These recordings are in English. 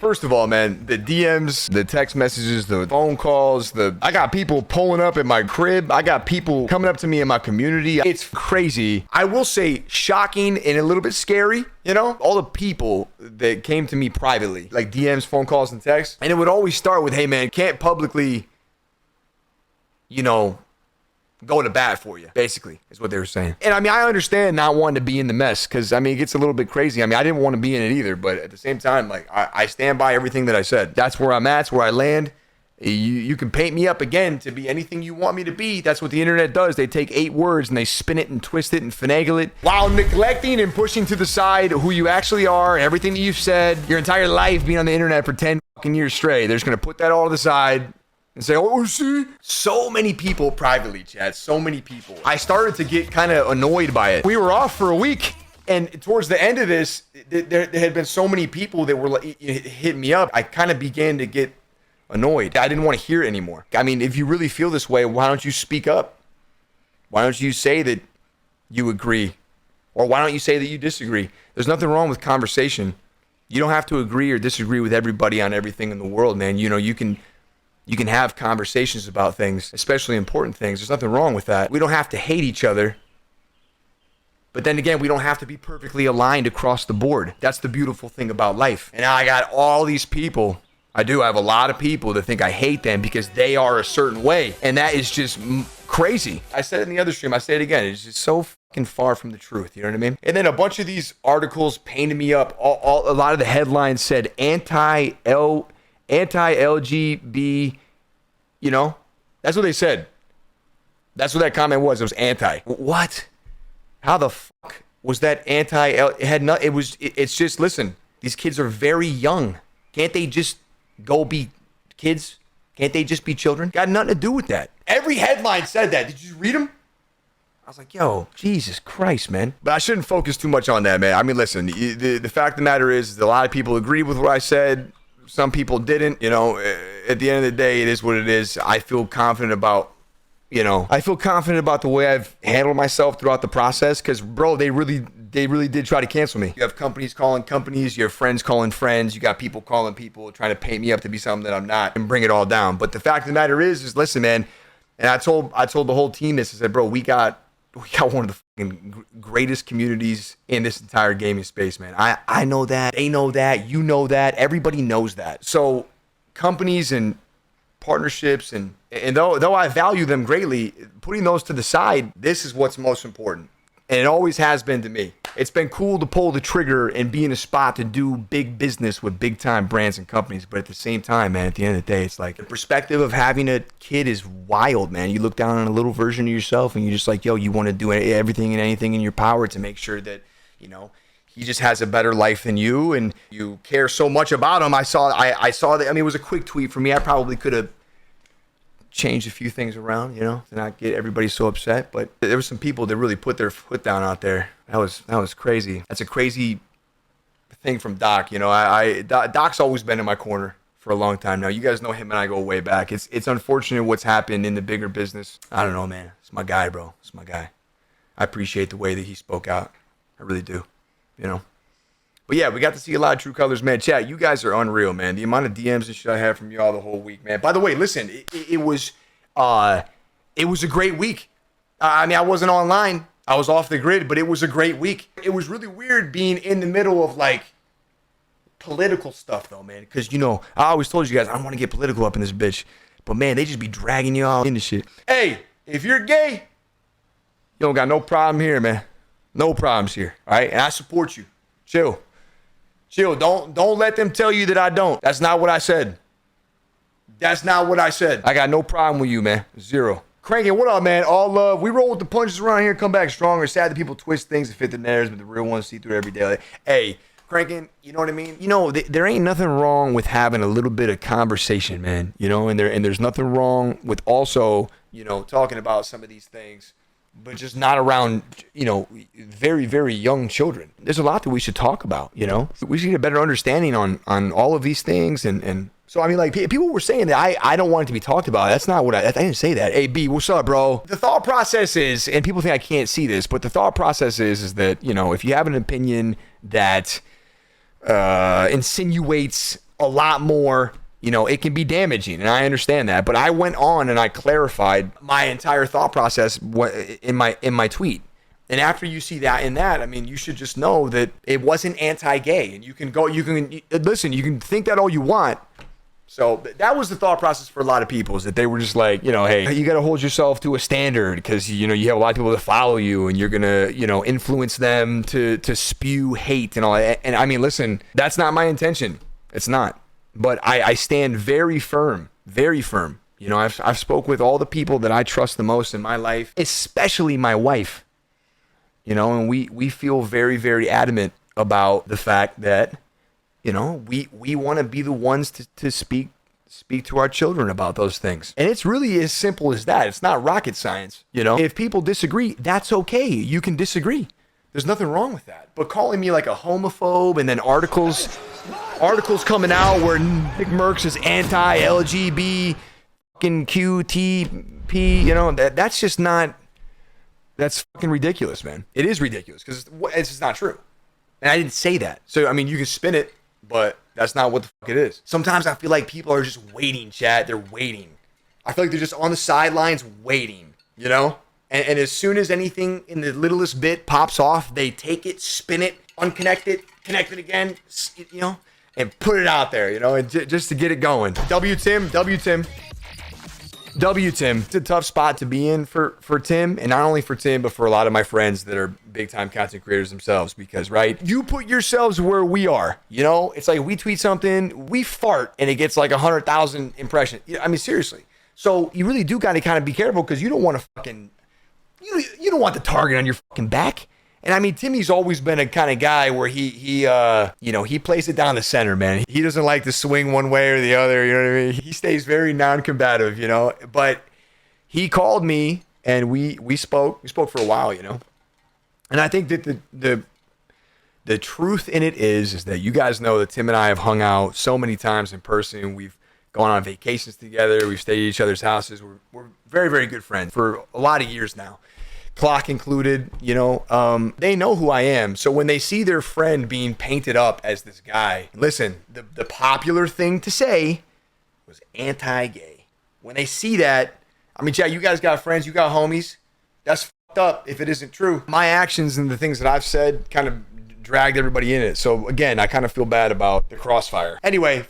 First of all, man, the DMs, the text messages, the phone calls, I got people pulling up at my crib. I got people coming up to me in my community. It's crazy. I will say shocking and a little bit scary, you know? All the people that came to me privately, like DMs, phone calls, and texts. And it would always start with, hey, man, can't publicly, you know, go to bat for you, basically, is what they were saying. And I mean, I understand not wanting to be in the mess because, I mean, it gets a little bit crazy. I mean, I didn't want to be in it either, but at the same time, like, I stand by everything that I said. That's where I'm at. It's where I land. You can paint me up again to be anything you want me to be. That's what the internet does. They take 8 words and they spin it and twist it and finagle it while neglecting and pushing to the side who you actually are and everything that you've said your entire life being on the internet for 10 fucking years straight. They're just going to put that all to the side and say, oh, see? So many people privately, Chad. So many people. I started to get kind of annoyed by it. We were off for a week. And towards the end of this, there had been so many people that were like, hitting me up. I kind of began to get annoyed. I didn't want to hear it anymore. I mean, if you really feel this way, why don't you speak up? Why don't you say that you agree? Or why don't you say that you disagree? There's nothing wrong with conversation. You don't have to agree or disagree with everybody on everything in the world, man. You know, you can have conversations about things, especially important things. There's nothing wrong with that. We don't have to hate each other. But then again, we don't have to be perfectly aligned across the board. That's the beautiful thing about life. And now I got all these people. I have a lot of people that think I hate them because they are a certain way. And that is just crazy. I said it in the other stream. I say it again. It's just so fucking far from the truth. You know what I mean? And then a bunch of these articles painted me up. A lot of the headlines said anti-LGB, you know? That's what they said. That's what that comment was. It was anti. What? How the fuck was that anti? It's just, listen, these kids are very young. Can't they just go be kids? Can't they just be children? Got nothing to do with that. Every headline said that. Did you read them? I was like, yo, Jesus Christ, man. But I shouldn't focus too much on that, man. I mean, listen, the fact of the matter is a lot of people agreed with what I said. Some people didn't. You know, at the end of the day, it is what it is. I feel confident about, the way I've handled myself throughout the process because, bro, they really did try to cancel me. You have companies calling companies, you have friends calling friends, you got people calling people, trying to paint me up to be something that I'm not and bring it all down. But the fact of the matter is listen, man, and I told the whole team this. I said, bro, we got one of the fucking greatest communities in this entire gaming space, man. I know that, they know that, you know that, everybody knows that. So companies and partnerships and though I value them greatly, putting those to the side, this is what's most important. And it always has been to me. It's been cool to pull the trigger and be in a spot to do big business with big time brands and companies. But at the same time, man, at the end of the day, it's like the perspective of having a kid is wild, man. You look down on a little version of yourself and you're just like, yo, you want to do everything and anything in your power to make sure that, you know, he just has a better life than you and you care so much about him. I saw that. I mean, it was a quick tweet for me. I probably could have changed a few things around, you know, to not get everybody so upset. But there were some people that really put their foot down out there. That was crazy. That's a crazy thing from Doc. You know, Doc's always been in my corner for a long time now. You guys know him and I go way back. It's unfortunate what's happened in the bigger business. I don't know, man. It's my guy, bro. It's my guy. I appreciate the way that he spoke out. I really do. You know. But yeah, we got to see a lot of true colors, man. Chat, you guys are unreal, man. The amount of DMs and shit I had from y'all the whole week, man. By the way, listen, it was a great week. I mean, I wasn't online. I was off the grid, but it was a great week. It was really weird being in the middle of like political stuff though, man. Because, you know, I always told you guys, I don't want to get political up in this bitch. But man, they just be dragging you all into shit. Hey, if you're gay, you don't got no problem here, man. No problems here, all right? And I support you. Chill. Don't let them tell you that I don't. That's not what I said. That's not what I said. I got no problem with you, man. Zero. Cranking, what up, man? All love. We roll with the punches around here, come back stronger. Sad that people twist things to fit the narratives, but the real ones see through every day. Like, hey, Cranking, you know what I mean? You know, there ain't nothing wrong with having a little bit of conversation, man. You know, and there's nothing wrong with also, you know, talking about some of these things, but just not around, you know, very, very young children. There's a lot that we should talk about, you know? We should get a better understanding on all of these things. And so, I mean, like, people were saying that I don't want it to be talked about. That's not what I didn't say that. Hey, B, what's up, bro? The thought process is, and people think I can't see this, but the thought process is that, you know, if you have an opinion that insinuates a lot more, you know, it can be damaging, and I understand that. But I went on and I clarified my entire thought process in my tweet. And after you see that in that, I mean, you should just know that it wasn't anti-gay. And you can listen, you can think that all you want. So that was the thought process for a lot of people, is that they were just like, you know, hey, you got to hold yourself to a standard because, you know, you have a lot of people that follow you and you're going to, you know, influence them to spew hate and all that. And I mean, listen, that's not my intention. It's not. But I stand very firm. You know, I've spoke with all the people that I trust the most in my life, especially my wife. You know, and we feel very, very adamant about the fact that, you know, we want to be the ones to speak to our children about those things. And it's really as simple as that. It's not rocket science. You know, if people disagree, that's okay. You can disagree. There's nothing wrong with that. But calling me like a homophobe and then articles coming out where Nickmercs is anti-LGBT, fucking QTP, you know, that's just not. That's fucking ridiculous, man. It is ridiculous because it's just not true. And I didn't say that. So, I mean, you can spin it, but that's not what the fuck it is. Sometimes I feel like people are just waiting, chat. They're waiting. I feel like they're just on the sidelines waiting, you know? And as soon as anything in the littlest bit pops off, they take it, spin it, unconnect it, connect it again, you know, and put it out there, you know, and just to get it going. W Tim. It's a tough spot to be in for Tim, and not only for Tim, but for a lot of my friends that are big-time content creators themselves, because, right, you put yourselves where we are, you know? It's like we tweet something, we fart, and it gets like 100,000 impressions. I mean, seriously. So you really do got to kind of be careful because you don't want to fucking, you don't want the target on your fucking back. And I mean, Timmy's always been a kind of guy where he you know, he plays it down the center, man. He doesn't like to swing one way or the other, you know what I mean? He stays very non-combative, you know, but he called me and we spoke for a while, you know? And I think that the truth in it is that you guys know that Tim and I have hung out so many times in person. We've gone on vacations together. We've stayed at each other's houses. We're very, very good friends for a lot of years now. Clock included, you know, they know who I am. So when they see their friend being painted up as this guy, listen, the popular thing to say was anti-gay. When they see that, I mean, Chad, you guys got friends, you got homies. That's fucked up if it isn't true. My actions and the things that I've said kind of dragged everybody in it. So again, I kind of feel bad about the crossfire. Anyway,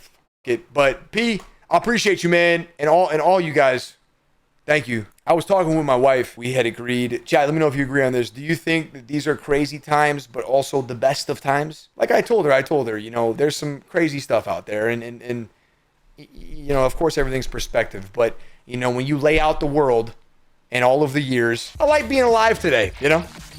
but P, I appreciate you, man, and all you guys. Thank you. I was talking with my wife. We had agreed. Chad, let me know if you agree on this. Do you think that these are crazy times, but also the best of times? Like I told her, you know, there's some crazy stuff out there. And you know, of course, everything's perspective. But, you know, when you lay out the world and all of the years, I like being alive today, you know?